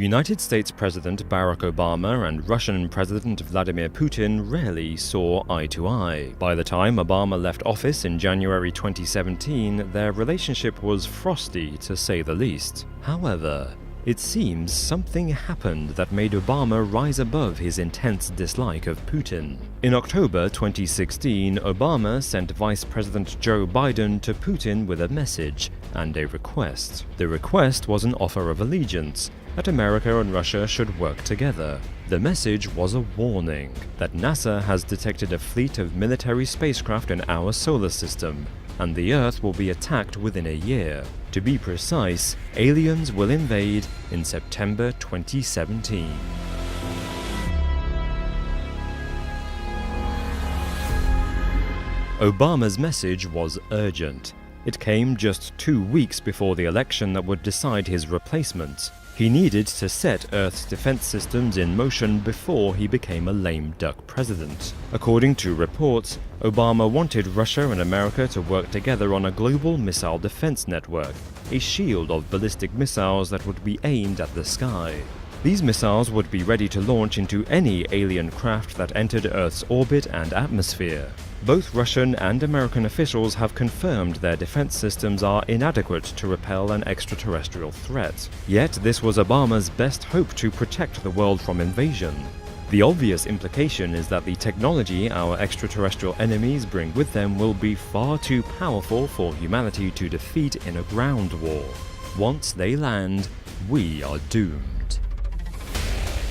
United States President Barack Obama and Russian President Vladimir Putin rarely saw eye to eye. By the time Obama left office in January 2017, their relationship was frosty, to say the least. However, it seems something happened that made Obama rise above his intense dislike of Putin. In October 2016, Obama sent Vice President Joe Biden to Putin with a message and a request. The request was an offer of allegiance, that America and Russia should work together. The message was a warning that NASA has detected a fleet of military spacecraft in our solar system, and the Earth will be attacked within a year. To be precise, aliens will invade in September 2017. Obama's message was urgent. It came just 2 weeks before the election that would decide his replacement. He needed to set Earth's defense systems in motion before he became a lame duck president. According to reports, Obama wanted Russia and America to work together on a global missile defense network, a shield of ballistic missiles that would be aimed at the sky. These missiles would be ready to launch into any alien craft that entered Earth's orbit and atmosphere. Both Russian and American officials have confirmed their defense systems are inadequate to repel an extraterrestrial threat. Yet this was Obama's best hope to protect the world from invasion. The obvious implication is that the technology our extraterrestrial enemies bring with them will be far too powerful for humanity to defeat in a ground war. Once they land, we are doomed.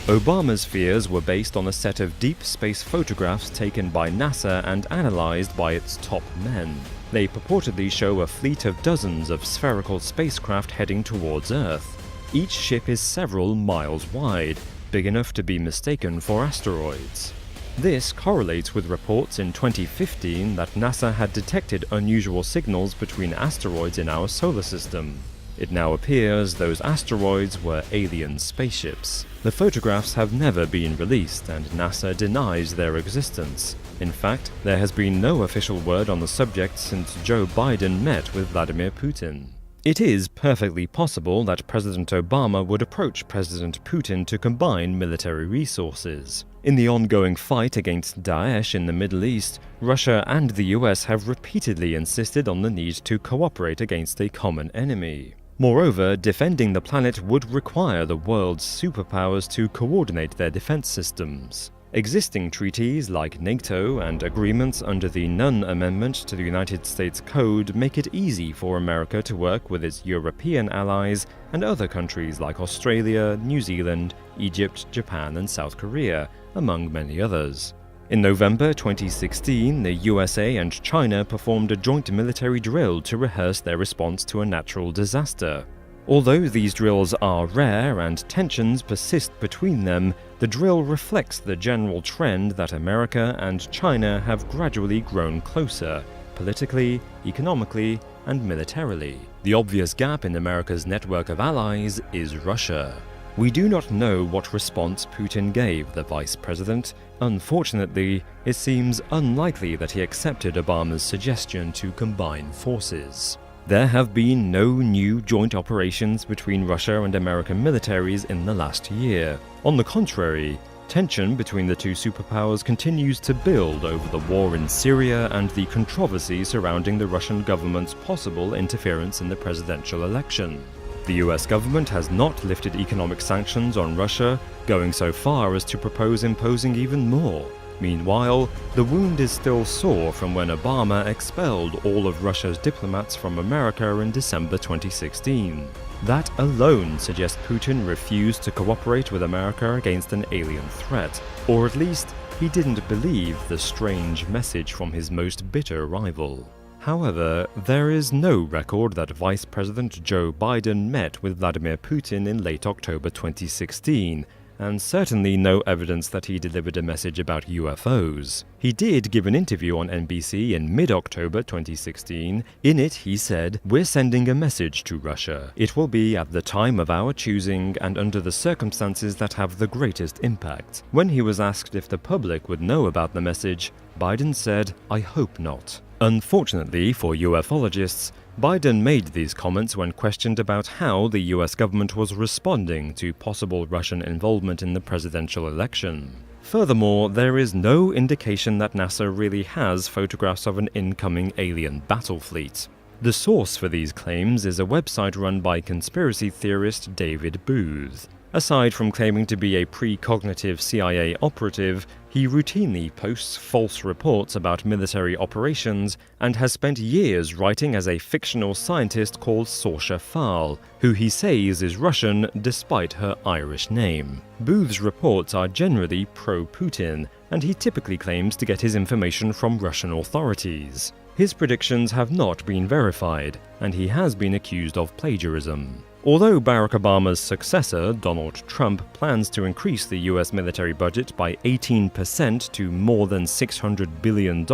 Obama's fears were based on a set of deep space photographs taken by NASA and analyzed by its top men. They purportedly show a fleet of dozens of spherical spacecraft heading towards Earth. Each ship is several miles wide, big enough to be mistaken for asteroids. This correlates with reports in 2015 that NASA had detected unusual signals between asteroids in our solar system. It now appears those asteroids were alien spaceships. The photographs have never been released, and NASA denies their existence. In fact, there has been no official word on the subject since Joe Biden met with Vladimir Putin. It is perfectly possible that President Obama would approach President Putin to combine military resources. In the ongoing fight against Daesh in the Middle East, Russia and the US have repeatedly insisted on the need to cooperate against a common enemy. Moreover, defending the planet would require the world's superpowers to coordinate their defense systems. Existing treaties like NATO and agreements under the Nunn Amendment to the United States Code make it easy for America to work with its European allies and other countries like Australia, New Zealand, Egypt, Japan, and South Korea, among many others. In November 2016, the USA and China performed a joint military drill to rehearse their response to a natural disaster. Although these drills are rare and tensions persist between them, the drill reflects the general trend that America and China have gradually grown closer, politically, economically, and militarily. The obvious gap in America's network of allies is Russia. We do not know what response Putin gave the vice president. Unfortunately, it seems unlikely that he accepted Obama's suggestion to combine forces. There have been no new joint operations between Russia and American militaries in the last year. On the contrary, tension between the two superpowers continues to build over the war in Syria and the controversy surrounding the Russian government's possible interference in the presidential election. The US government has not lifted economic sanctions on Russia, going so far as to propose imposing even more. Meanwhile, the wound is still sore from when Obama expelled all of Russia's diplomats from America in December 2016. That alone suggests Putin refused to cooperate with America against an alien threat, or at least he didn't believe the strange message from his most bitter rival. However, there is no record that Vice President Joe Biden met with Vladimir Putin in late October 2016, and certainly no evidence that he delivered a message about UFOs. He did give an interview on NBC in mid-October 2016. In it, he said, "We're sending a message to Russia. It will be at the time of our choosing and under the circumstances that have the greatest impact." When he was asked if the public would know about the message, Biden said, "I hope not." Unfortunately for ufologists, Biden made these comments when questioned about how the US government was responding to possible Russian involvement in the presidential election. Furthermore, there is no indication that NASA really has photographs of an incoming alien battle fleet. The source for these claims is a website run by conspiracy theorist David Booth. Aside from claiming to be a precognitive CIA operative, he routinely posts false reports about military operations and has spent years writing as a fictional scientist called Saoirse Phal, who he says is Russian despite her Irish name. Booth's reports are generally pro-Putin, and he typically claims to get his information from Russian authorities. His predictions have not been verified, and he has been accused of plagiarism. Although Barack Obama's successor, Donald Trump, plans to increase the US military budget by 18% to more than $600 billion,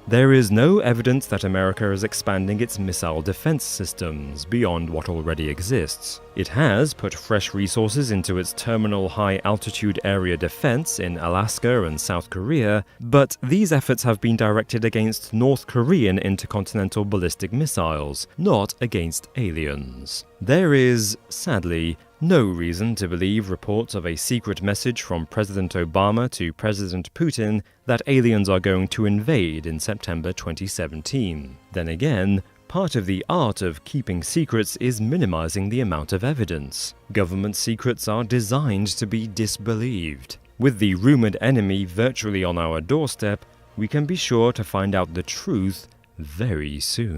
there is no evidence that America is expanding its missile defense systems beyond what already exists. It has put fresh resources into its terminal high-altitude area defense in Alaska and South Korea, but these efforts have been directed against North Korean intercontinental ballistic missiles, not against aliens. There is, sadly, no reason to believe reports of a secret message from President Obama to President Putin that aliens are going to invade in September 2017. Then again, part of the art of keeping secrets is minimizing the amount of evidence. Government secrets are designed to be disbelieved. With the rumored enemy virtually on our doorstep, we can be sure to find out the truth very soon.